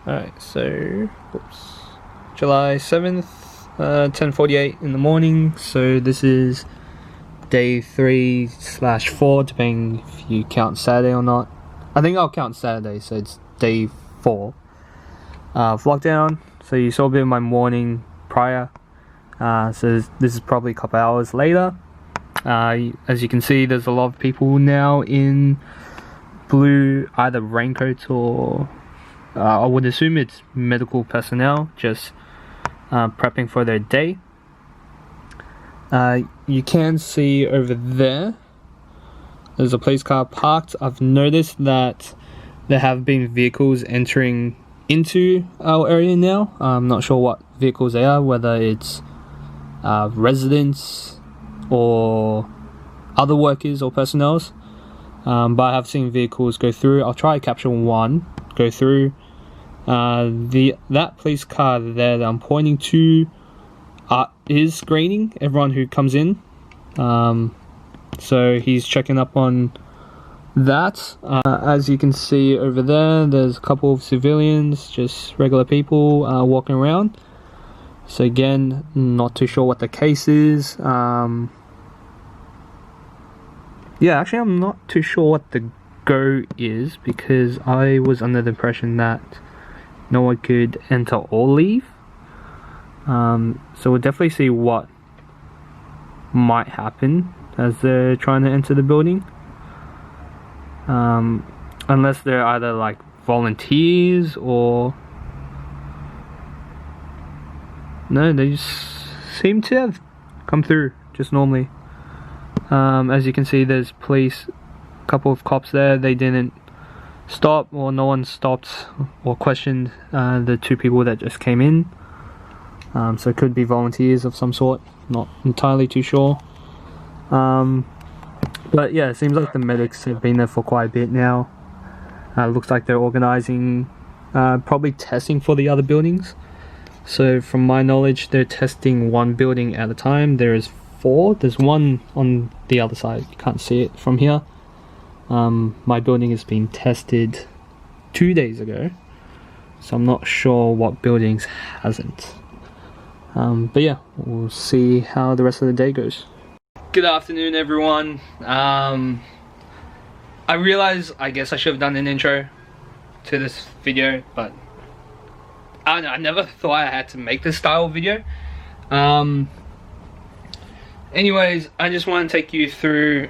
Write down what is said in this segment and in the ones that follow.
Alright, so July 7th, 10:48 in the morning. So this is day 3/4, depending if you count Saturday or not. I think I'll count Saturday, so it's day 4 of lockdown. So you saw a bit of my morning prior. So this is probably a couple hours later. As you can see, there's a lot of people now in blue, either raincoats or I would assume it's medical personnel, just prepping for their day. You can see over there's a police car parked. I've noticed that there have been vehicles entering into our area now. I'm not sure what vehicles they are, whether it's residents or other workers or personnels, but I have seen vehicles go through. I'll try to capture one go through. That police car there that I'm pointing to is screening everyone who comes in, so he's checking up on that. As you can see over there's a couple of civilians, just regular people walking around. So again, not too sure what the case is. Yeah, actually I'm not too sure what the go is, because I was under the impression that no one could enter or leave. So we'll definitely see what might happen as they're trying to enter the building. Unless they're either like volunteers or... No, they just seem to have come through just normally. As you can see, there's police, a couple of cops there. They didn't stop, or no one stopped or questioned the two people that just came in. So it could be volunteers of some sort, not entirely too sure. But yeah, it seems like the medics have been there for quite a bit now. Looks like they're organizing, probably testing for the other buildings. So from my knowledge, they're testing one building at a time. There is 4. There's one on the other side. You can't see it from here. My building has been tested 2 days ago, so I'm not sure what buildings hasn't. But yeah, we'll see how the rest of the day goes. Good afternoon, everyone. I realize I guess I should have done an intro to this video, but I don't know, I never thought I had to make this style of video. Anyways, I just want to take you through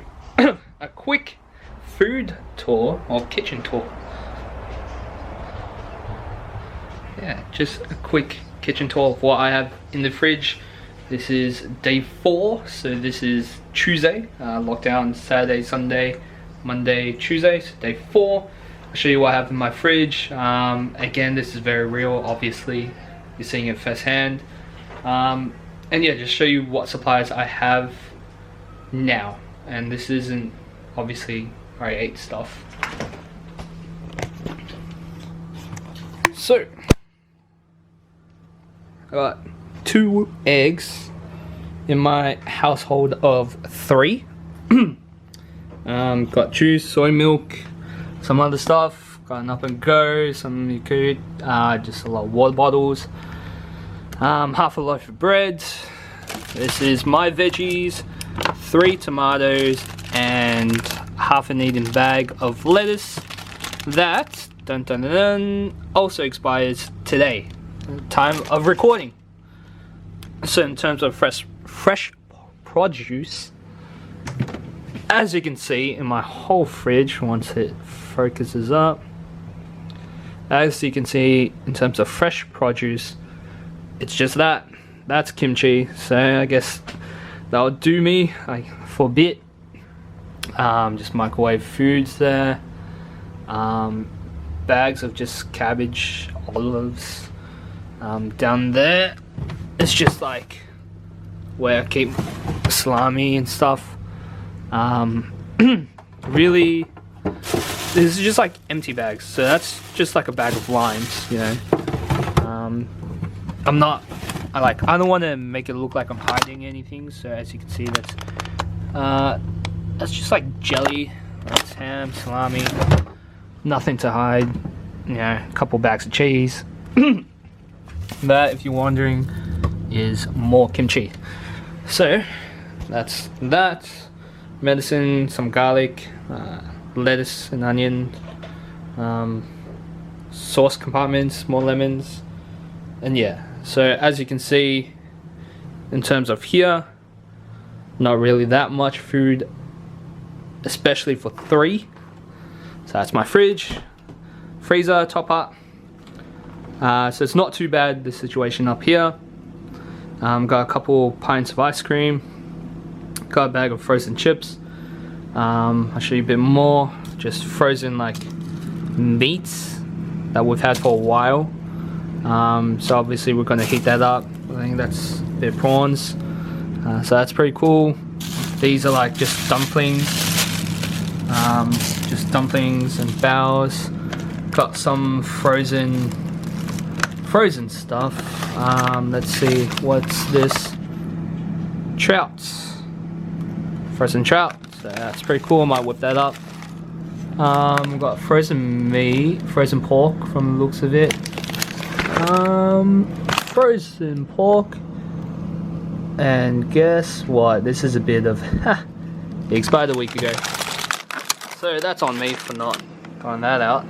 a quick food tour or kitchen tour. Yeah, just a quick kitchen tour of what I have in the fridge. This is day 4, so this is Tuesday, lockdown Saturday, Sunday, Monday, Tuesday, so day 4. I'll show you what I have in my fridge. Again, this is very real, obviously, you're seeing it firsthand. And yeah, just show you what supplies I have now. And this isn't obviously I ate stuff. So I got 2 eggs in my household of 3. Got juice, soy milk, some other stuff. Got an Up and Go, some you could, just a lot of water bottles. Half a loaf of bread. This is my veggies, 3 tomatoes, and half an eaten bag of lettuce. That also expires today, time of recording. So in terms of fresh produce, as you can see in my whole fridge, once it focuses up, as you can see in terms of fresh produce, it's just that's kimchi. So I guess that'll do me for a bit. Just microwave foods there. Bags of just cabbage, olives. Down there, it's just like where I keep salami and stuff. Really, this is just like empty bags. So that's just like a bag of limes, you know. I don't want to make it look like I'm hiding anything, so as you can see, that's just like jelly, that's ham, salami, nothing to hide. you know, a couple bags of cheese. That, if you're wondering, is more kimchi. So that's that. Medicine, some garlic, lettuce and onion, sauce compartments, more lemons, and yeah. So as you can see, in terms of here, not really that much food, especially for 3. So that's my fridge, freezer, top up. So it's not too bad, the situation up here. Got a couple pints of ice cream, got a bag of frozen chips. I'll show you a bit more, just frozen like meats that we've had for a while. So obviously we're going to heat that up. I think that's their prawns. So that's pretty cool. These are like just dumplings. Just dumplings and bows. Got some frozen stuff. Let's see, what's this? Trouts. Frozen trout. So that's pretty cool. I might whip that up. We've got frozen meat, frozen pork from the looks of it. Frozen pork. And guess what? This is a bit of it expired a week ago. So that's on me for not throwing that out.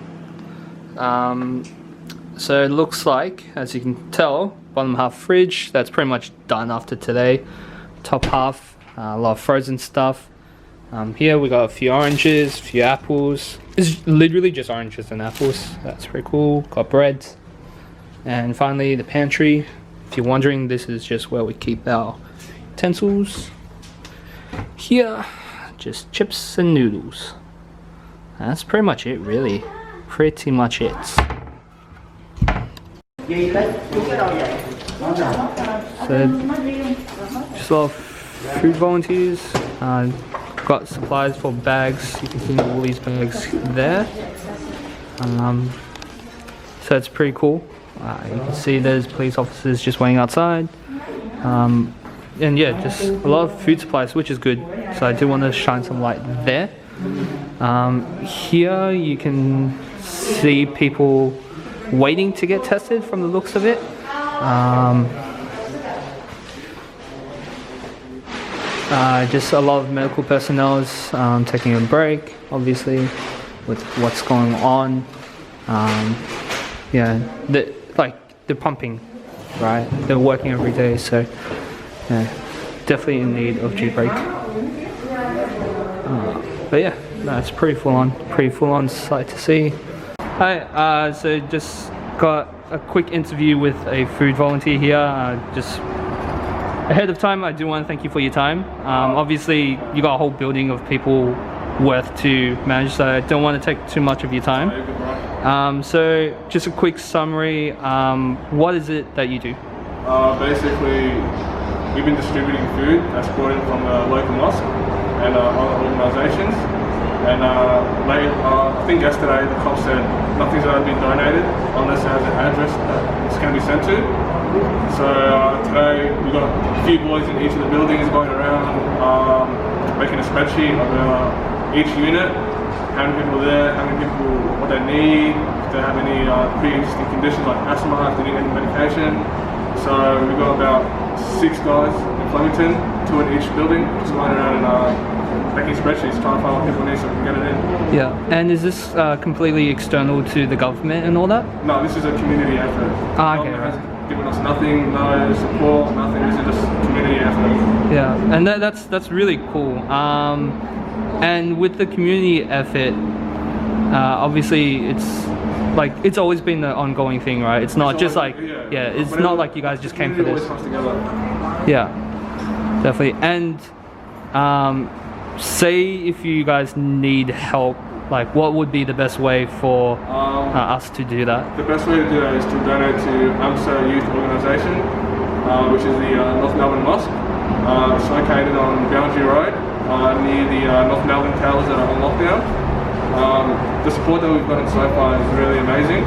So it looks like, as you can tell, bottom half fridge, that's pretty much done after today. Top half, a lot of frozen stuff. Here we got a few oranges, a few apples. It's literally just oranges and apples. That's pretty cool. Got bread. And finally the pantry. If you're wondering, this is just where we keep our utensils. Here, just chips and noodles. That's pretty much it, really. Pretty much it. So, just a lot of food volunteers. Got supplies for bags. You can see all these bags there. So it's pretty cool. You can see there's police officers just waiting outside. And yeah, just a lot of food supplies, which is good. So I do want to shine some light there. Here you can see people waiting to get tested from the looks of it. Just a lot of medical personnel taking a break, obviously, with what's going on. Yeah, they're pumping, right? They're working every day, so yeah, definitely in need of due break. But yeah, that's pretty full on sight to see. Hi, so just got a quick interview with a food volunteer here. Just ahead of time, I do want to thank you for your time. Obviously, you got a whole building of people worth to manage, so I don't want to take too much of your time. So just a quick summary, what is it that you do? Basically, we've been distributing food that's brought in from the local mosque and other organisations. And I think yesterday the cop said nothing's ever been donated unless it has an address that it's going to be sent to. So today we've got a few boys in each of the buildings going around making a spreadsheet of each unit, how many people are there, how many people, what they need, if they have any pre-existing conditions like asthma, if they need any medication. So we've got about 6 guys in Flemington, 2 in each building, just going around and making spreadsheets, trying to find what people need so we can get it in. Yeah, and is this completely external to the government and all that? No, this is a community effort. Okay, right. Has given us nothing, no support, nothing. This is just community effort. Yeah, and that's really cool. And with the community effort, obviously it's always been an ongoing thing, right? It's not just like it's not like you guys just came for this. Yeah, definitely. And say if you guys need help, like what would be the best way for us to do that? The best way to do that is to donate to AMSA Youth Organisation, which is the North Melbourne Mosque. It's located on Boundary Road, near the North Melbourne towers that are on lockdown. The support that we've gotten so far is really amazing.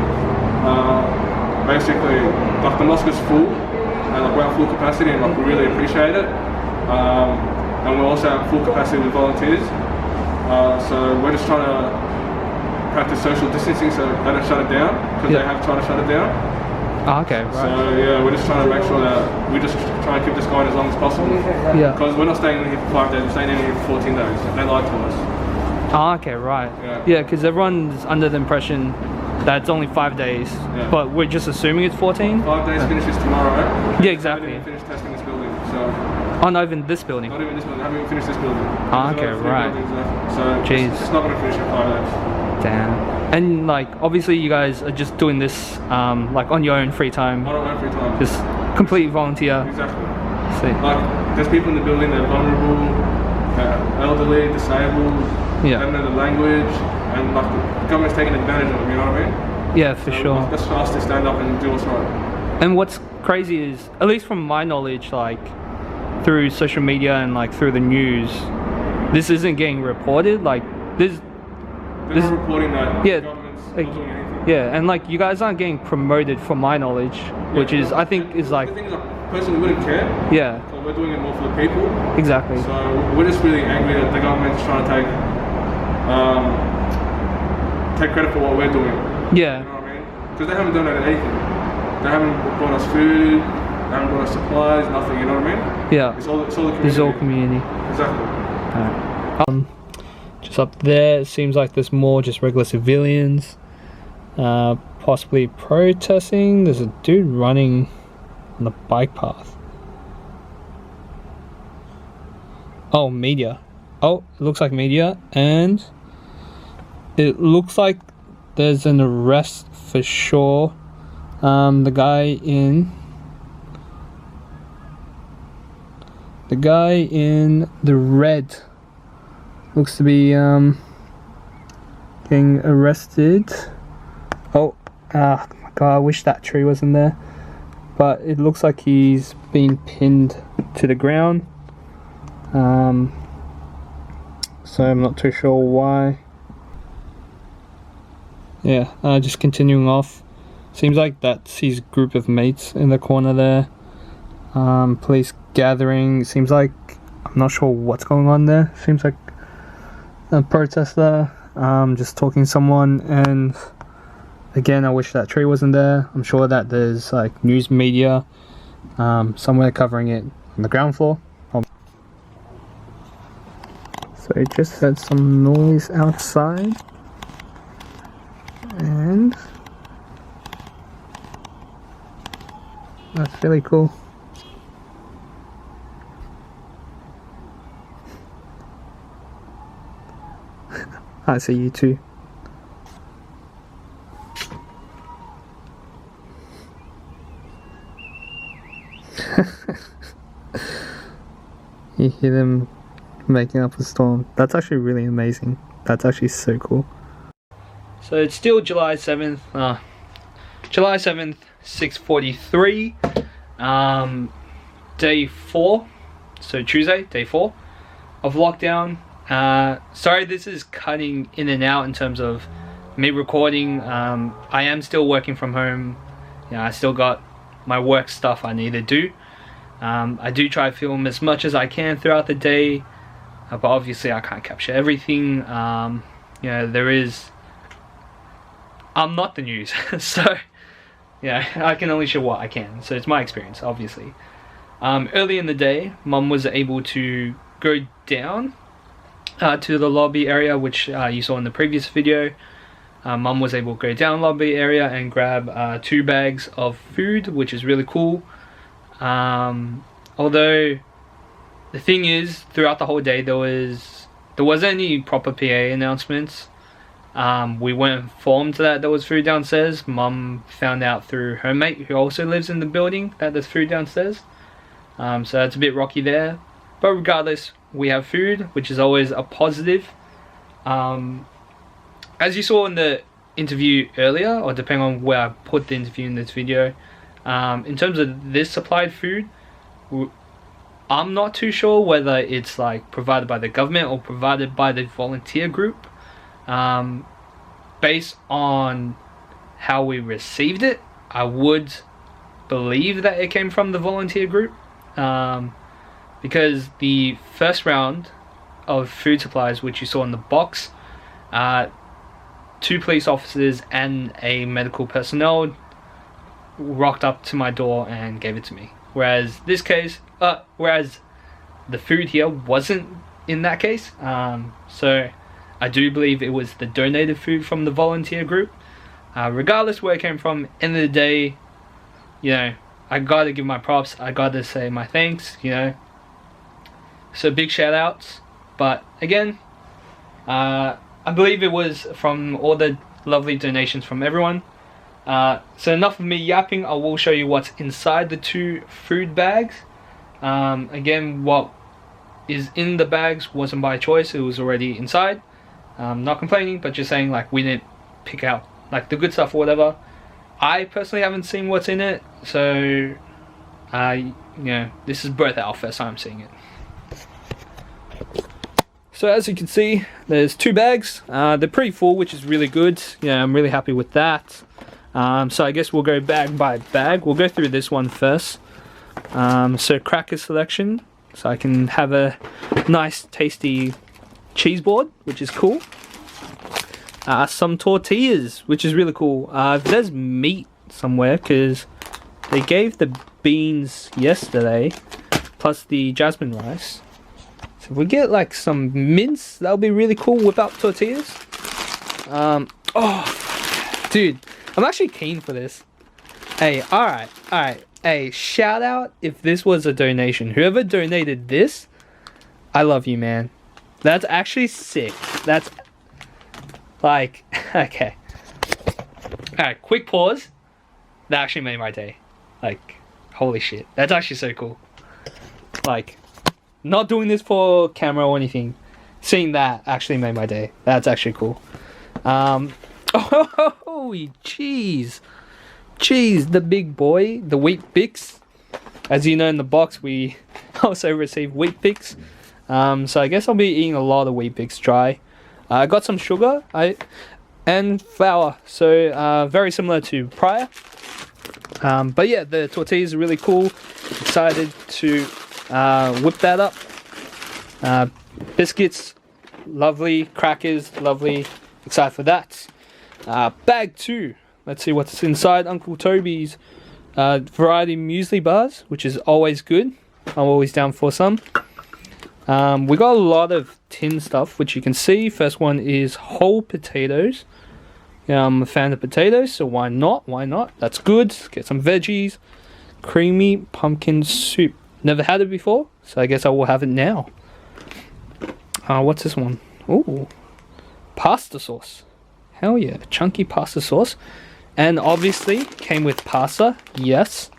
Basically, like the mosque is full, and like we're at full capacity, and like we really appreciate it. And we're also at full capacity with volunteers. So we're just trying to practice social distancing so they don't shut it down, because they have tried to shut it down. Oh, okay, right. So yeah, we're just trying to make sure that we just try and keep this going as long as possible. Yeah. Because we're not staying in here for 5 days, we're staying in here for 14 days. They lied to us. Oh, okay, right. Yeah, because everyone's under the impression that it's only 5 days, but we're just assuming it's 14. 5 days finishes tomorrow. Yeah, exactly. We haven't even finished testing this building, so. Oh, not even this building. Not even this building. I haven't even finished this building. Oh, okay, right. So jeez, it's not going to finish in 5 days. Damn. And like, obviously, you guys are just doing this like on your own free time. On our own free time. Just complete volunteer. Exactly. See. Like, there's people in the building that are vulnerable, elderly, disabled, don't know the language, and like the government's taking advantage of them. You know what I mean? Yeah, for sure. That's for us to stand up and do what's right. And what's crazy is, at least from my knowledge, like through social media and like through the news, this isn't getting reported. Like They're not reporting that the government's not doing anything. Yeah, and like you guys aren't getting promoted from my knowledge, which is, I think, is like... The thing is, like, personally, we wouldn't care. Yeah. So we're doing it more for the people. Exactly. So we're just really angry that the government's trying to take credit for what we're doing. Yeah. You know what I mean? Because they haven't donated anything. They haven't brought us food, they haven't brought us supplies, nothing, you know what I mean? Yeah. It's all the community. It's all community. Exactly. Just up there, it seems like there's more just regular civilians, possibly protesting. There's a dude running on the bike path. Oh, media. Oh, it looks like media, and it looks like there's an arrest for sure. The guy in the red looks to be getting arrested. Oh, my god, I wish that tree wasn't there. But it looks like he's been pinned to the ground. So I'm not too sure why. Yeah, just continuing off. Seems like that's his group of mates in the corner there. Police gathering. Seems like, I'm not sure what's going on there. Seems like a protester just talking to someone, and again, I wish that tree wasn't there. I'm sure that there's like news media somewhere covering it on the ground floor. So it just had some noise outside, and that's really cool. I see you too. You hear them making up a storm. That's actually really amazing. That's actually so cool. So it's still July 7th. July 7th, 6:43. Day 4. So Tuesday, day 4 of lockdown. Sorry, this is cutting in and out in terms of me recording. I am still working from home. Yeah, I still got my work stuff I need to do. I do try to film as much as I can throughout the day, but obviously I can't capture everything. You know, there is... I'm not the news, so yeah, I can only share what I can. So it's my experience, obviously. Early in the day, Mum was able to go down to the lobby area, which you saw in the previous video. Mum was able to go down lobby area and grab 2 bags of food, which is really cool. Although the thing is, throughout the whole day there wasn't any proper PA announcements. We weren't informed that there was food downstairs. Mum found out through her mate who also lives in the building that there's food downstairs. So that's a bit rocky there, but regardless, we have food, which is always a positive. As you saw in the interview earlier, or depending on where I put the interview in this video, in terms of this supplied food, I'm not too sure whether it's like provided by the government or provided by the volunteer group. Based on how we received it, I would believe that it came from the volunteer group, because the first round of food supplies, which you saw in the box, 2 police officers and a medical personnel rocked up to my door and gave it to me. Whereas this case, whereas the food here wasn't in that case. So I do believe it was the donated food from the volunteer group. Regardless where it came from, end of the day, you know, I gotta give my props. I gotta say my thanks, you know. So big shout outs. But again, I believe it was from all the lovely donations from everyone. So enough of me yapping. I will show you what's inside the 2 food bags. Again, what is in the bags wasn't by choice. It was already inside. Not complaining, but just saying, like, we didn't pick out like the good stuff or whatever. I personally haven't seen what's in it, so you know, this is both our first time seeing it. So as you can see, there's 2 bags. They're pretty full, which is really good. Yeah, I'm really happy with that. So I guess we'll go bag by bag. We'll go through this one first. So cracker selection, so I can have a nice tasty cheese board, which is cool. Some tortillas, which is really cool. If there's meat somewhere, because they gave the beans yesterday, plus the jasmine rice. So if we get like some mince, that'll be really cool. Whip up tortillas. Oh, dude, I'm actually keen for this. Hey, alright. Hey, shout out if this was a donation. Whoever donated this, I love you, man. That's actually sick. That's like, okay. Alright, quick pause. That actually made my day. Like, holy shit. That's actually so cool. Like, not doing this for camera or anything. Seeing that actually made my day. That's actually cool. Oh, jeez. Jeez, the big boy. The Wheat Bix. As you know, in the box, we also received Wheat Bix. So I guess I'll be eating a lot of Wheat Bix dry. I got some sugar and flour, so very similar to prior. But yeah, the tortillas are really cool. Excited to whip that up. Biscuits, lovely. Crackers, lovely. Excited for that. Bag 2. Let's see what's inside. Uncle Toby's variety muesli bars, which is always good. I'm always down for some. We got a lot of tin stuff, which you can see. First one is whole potatoes. I'm a fan of potatoes, so why not? Why not? That's good. Get some veggies. Creamy pumpkin soup. Never had it before, so I guess I will have it now. What's this one? Ooh, pasta sauce. Hell yeah, chunky pasta sauce. And obviously came with pasta. Yes,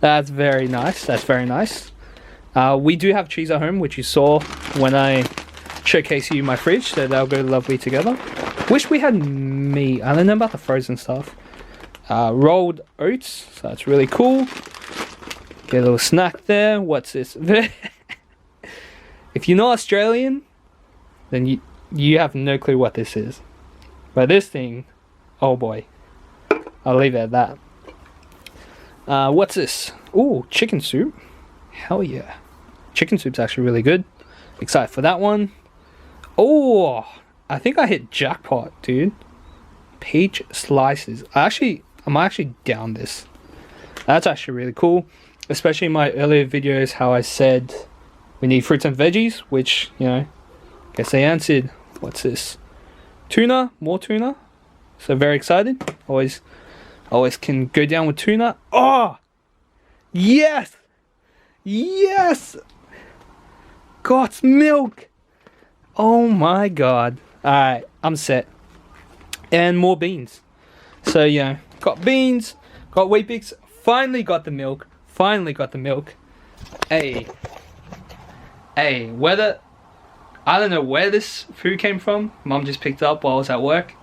that's very nice. That's very nice. We do have cheese at home, which you saw when I showcased you my fridge, so they'll go lovely together. Wish we had meat. I don't know about the frozen stuff. Rolled oats, so that's really cool. Get a little snack there. What's this? If you're not Australian, then you have no clue what this is. But this thing, oh boy. I'll leave it at that. What's this? Ooh, chicken soup. Hell yeah. Chicken soup's actually really good. Excited for that one. Oh, I think I hit jackpot, dude. Peach slices. I might actually down this. That's actually really cool. Especially in my earlier videos how I said we need fruits and veggies, which, you know, guess they answered. What's this? Tuna, more tuna. So very excited. Always can go down with tuna. Oh, yes, yes. God's milk. Oh my god. All right, I'm set. And more beans. So yeah, got beans, got Wheat Bix. Finally got the milk. Finally got the milk. Hey, whether I don't know where this food came from. Mom just picked it up while I was at work.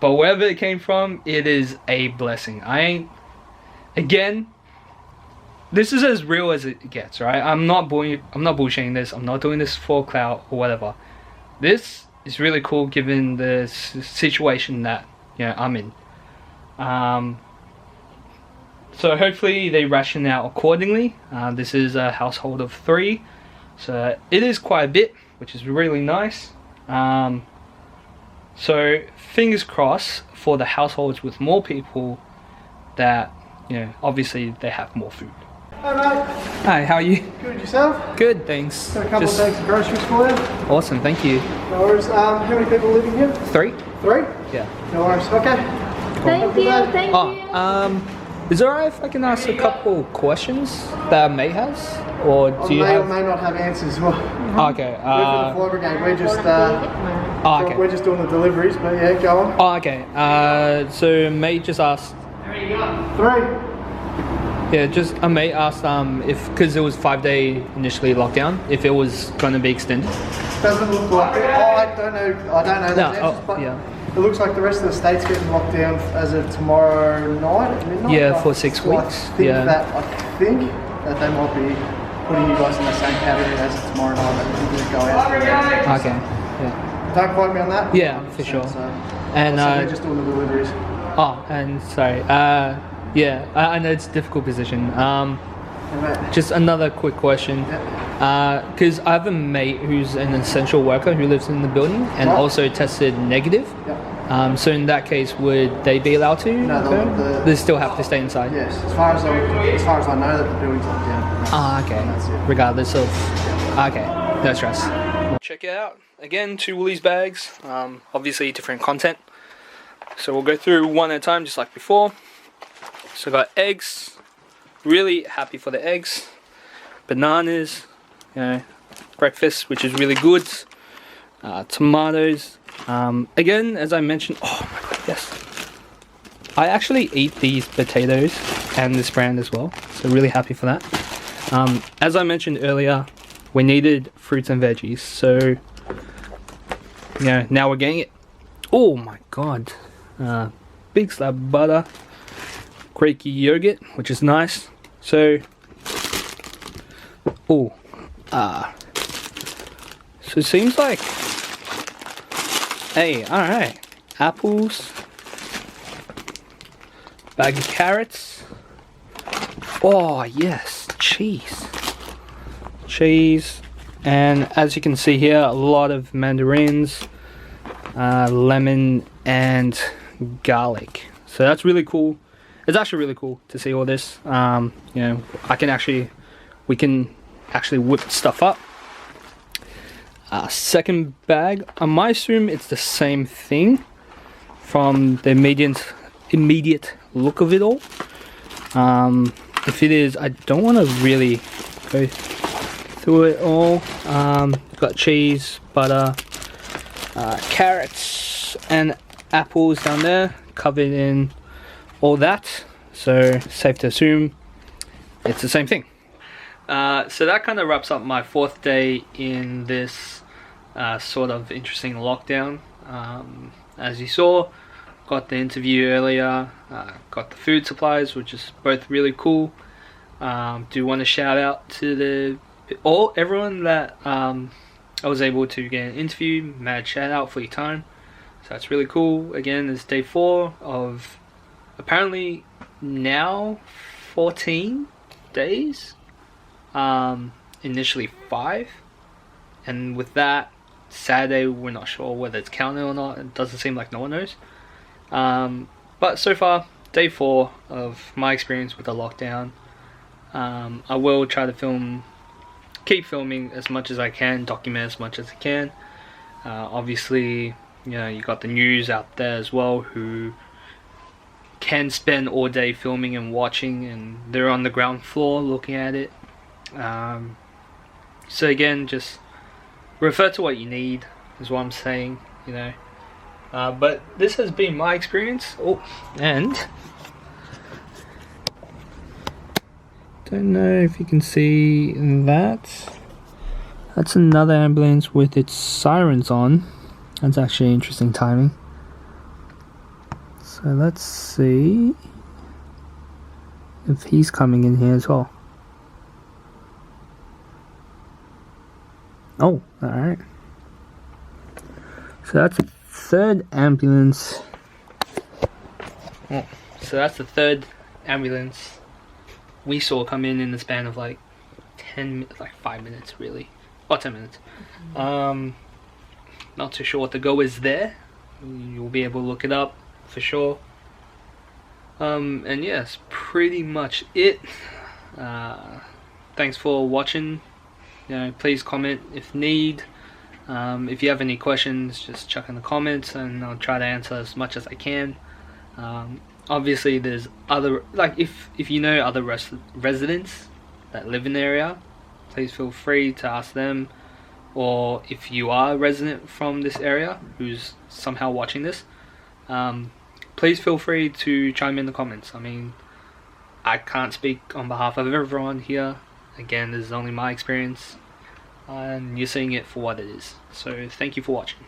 But wherever it came from, it is a blessing. Again, this is as real as it gets, right? I'm not bullshitting this. I'm not doing this for clout or whatever. This is really cool given the situation that, you know, I'm in. So hopefully they ration out accordingly. This is a household of 3, so it is quite a bit, which is really nice. So fingers crossed for the households with more people that, you know, obviously they have more food. Hi mate. Hi, how are you? Good, yourself? Good, thanks. Got a couple of bags of groceries for you. Awesome, thank you. No worries. How many people living here? 3? 3? Yeah. No worries. Okay. Thank you, thank you. Is it alright if I can ask a couple questions that May has? Or do you may have... or may not have answers. Well, Okay. we're from the Fly Brigade. Okay. We're just doing the deliveries, but yeah, go on. Oh, okay. So May just asked... 3. Yeah, just a mate asked if, because it was 5-day initially lockdown, if it was going to be extended. Doesn't look like it. I don't know the answers, but yeah. it looks like the rest of the state's getting locked down as of tomorrow night at midnight. Yeah, for 6 So weeks. I think that they might be putting you guys in the same category as of tomorrow night. That you can go out. Okay. Yeah. Don't quote me on that. Yeah, for sure. So, And we're just doing the deliveries. oh, and sorry. Yeah, I know it's a difficult position. Just another quick question. Because I have a mate who's an essential worker who lives in the building and also tested negative. Yep. So in that case, would they be allowed to? No, they still have to stay inside. Yes, as far as I know, that the building's locked down. Ah, okay. That's it. Regardless of. Okay, no stress. Check it out. Again, 2 Woolies bags. Obviously, different content. So we'll go through one at a time, just like before. So I got eggs. Really happy for the eggs. Bananas. You know, breakfast, which is really good. Tomatoes. Again, as I mentioned. Oh my god, yes. I actually eat these potatoes and this brand as well. So really happy for that. As I mentioned earlier, we needed fruits and veggies. So, yeah, now we're getting it. Oh my god. Big slab of butter. Quaky yogurt, which is nice. So, so it seems like, hey, alright, apples, bag of carrots, oh yes, cheese, and as you can see here, a lot of mandarins, lemon, and garlic. So that's really cool. It's actually really cool to see all this. You know, we can actually whip stuff up. Second bag, I might assume it's the same thing from the immediate look of it all. If it is, I don't want to really go through it all. Got cheese, butter, carrots, and apples down there, covered in all that, so safe to assume it's the same thing. So that kind of wraps up my 4th day in this sort of interesting lockdown. As you saw, got the interview earlier, got the food supplies, which is both really cool. Do want to shout out to everyone that I was able to get an interview. Mad shout out for your time. So that's really cool. Again, it's day 4 of apparently now 14 days. Initially 5, and with that Saturday we're not sure whether it's counted or not. It doesn't seem like no one knows. But so far, day 4 of my experience with the lockdown. I will try to keep filming as much as I can, document as much as I can. Obviously, you know, you got the news out there as well who can spend all day filming and watching, and they're on the ground floor looking at it. So again, just refer to what you need is what I'm saying, you know. But this has been my experience. Oh, and don't know if you can see that. That's another ambulance with its sirens on. That's actually interesting timing. So let's see if he's coming in here as well. Oh, alright. So that's the 3rd ambulance. Oh, so that's the 3rd ambulance we saw come in the span of like 5 minutes really. Or 10 minutes. Not too sure what the go is there. you'll be able to look it up for sure. And yeah, that's pretty much it. Thanks for watching. Please comment if need. If you have any questions, just chuck in the comments and I'll try to answer as much as I can. Obviously there's other, like if you know other residents that live in the area, please feel free to ask them, or if you are a resident from this area who's somehow watching this, please feel free to chime in the comments. I mean, I can't speak on behalf of everyone here. Again, this is only my experience and you're seeing it for what it is. So thank you for watching.